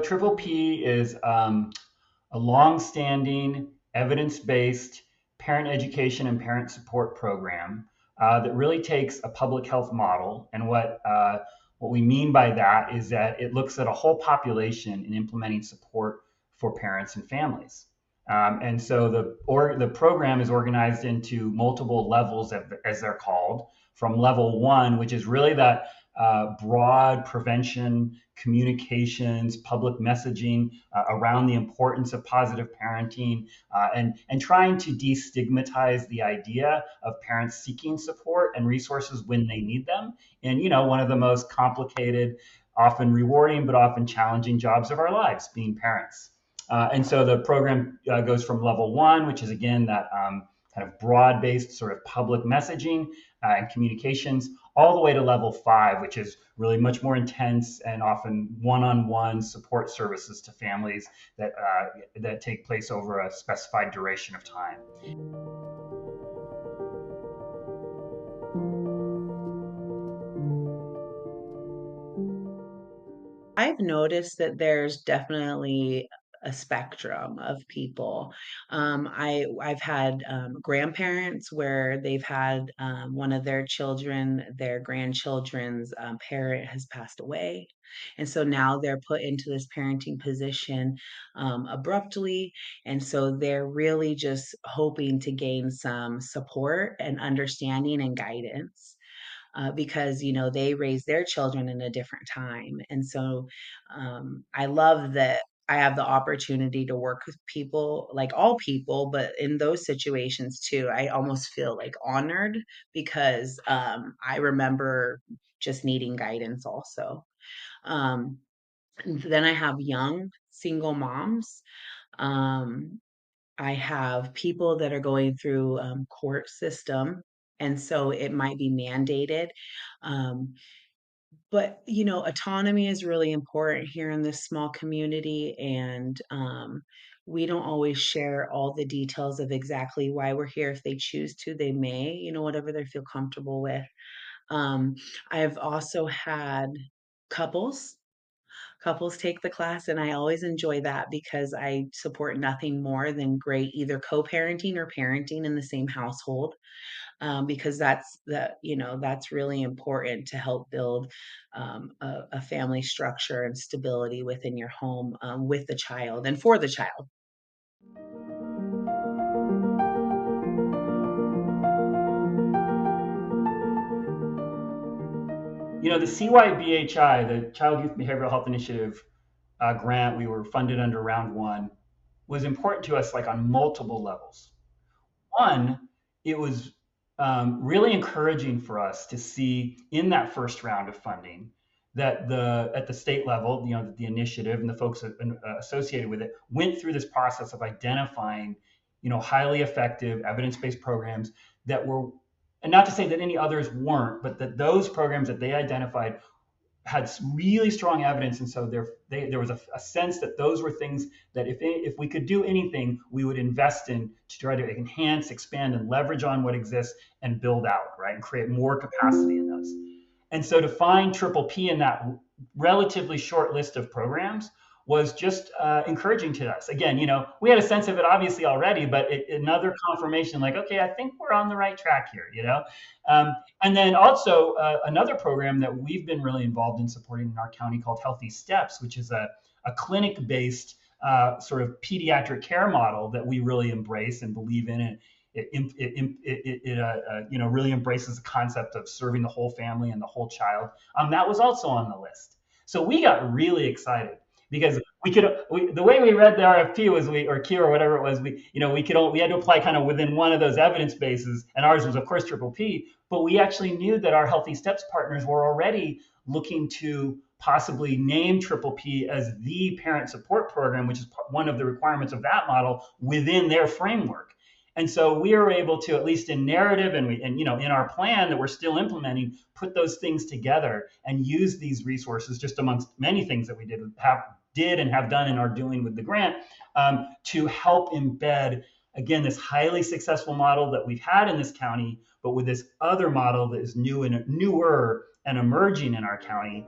Triple P is a long-standing, evidence-based parent education and parent support program that really takes a public health model. And what we mean by that is that it looks at a whole population in implementing support for parents and families. And so the program is organized into multiple levels, as they're called, from level one, which is really that broad prevention, communications, public messaging around the importance of positive parenting, and trying to destigmatize the idea of parents seeking support and resources when they need them. And one of the most complicated, often rewarding, but often challenging jobs of our lives, being parents. And so the program goes from level one, which is again that kind of broad-based sort of public messaging and communications, all the way to level five, which is really much more intense and often one-on-one support services to families that take place over a specified duration of time. I've noticed that there's definitely a spectrum of people. I've had grandparents where they've had one of their children, their grandchildren's parent has passed away, and so now they're put into this parenting position abruptly, and so they're really just hoping to gain some support and understanding and guidance because they raise their children in a different time. And so I love that I have the opportunity to work with people, like all people, but in those situations too, I almost feel like honored because I remember just needing guidance also. Um, and then I have young single moms. Um, I have people that are going through court system, and so it might be mandated. Um, but autonomy is really important here in this small community, and we don't always share all the details of exactly why we're here. If they choose to, they may, whatever they feel comfortable with. Um, I've also had couples couples take the class, and I always enjoy that because I support nothing more than great either co-parenting or parenting in the same household, because that's really important to help build a family structure and stability within your home, with the child and for the child. The CYBHI, the Child Youth Behavioral Health Initiative grant we were funded under round one, was important to us like on multiple levels. One, it was really encouraging for us to see in that first round of funding that at the state level, the initiative and the folks associated with it went through this process of identifying, highly effective evidence-based programs that were, and not to say that any others weren't, but that those programs that they identified had really strong evidence, and so there was a sense that those were things that if we could do anything, we would invest in to try to enhance, expand, and leverage on what exists and build out, right, and create more capacity in those. And so to find Triple P in that relatively short list of programs was just encouraging to us. Again, we had a sense of it obviously already, but another confirmation, like, okay, I think we're on the right track here. Um, and then also another program that we've been really involved in supporting in our county called Healthy Steps, which is a clinic-based sort of pediatric care model that we really embrace and believe in. And it really embraces the concept of serving the whole family and the whole child. That was also on the list. So we got really excited because the way we read the RFP was or Q or whatever it was, we had to apply kind of within one of those evidence bases, and ours was of course Triple P, but we actually knew that our Healthy Steps partners were already looking to possibly name Triple P as the parent support program, which is one of the requirements of that model within their framework. And so we are able to, at least in narrative and in our plan that we're still implementing, put those things together and use these resources, just amongst many things that we did and have done and are doing with the grant, to help embed, again, this highly successful model that we've had in this county, but with this other model that is newer and emerging in our county.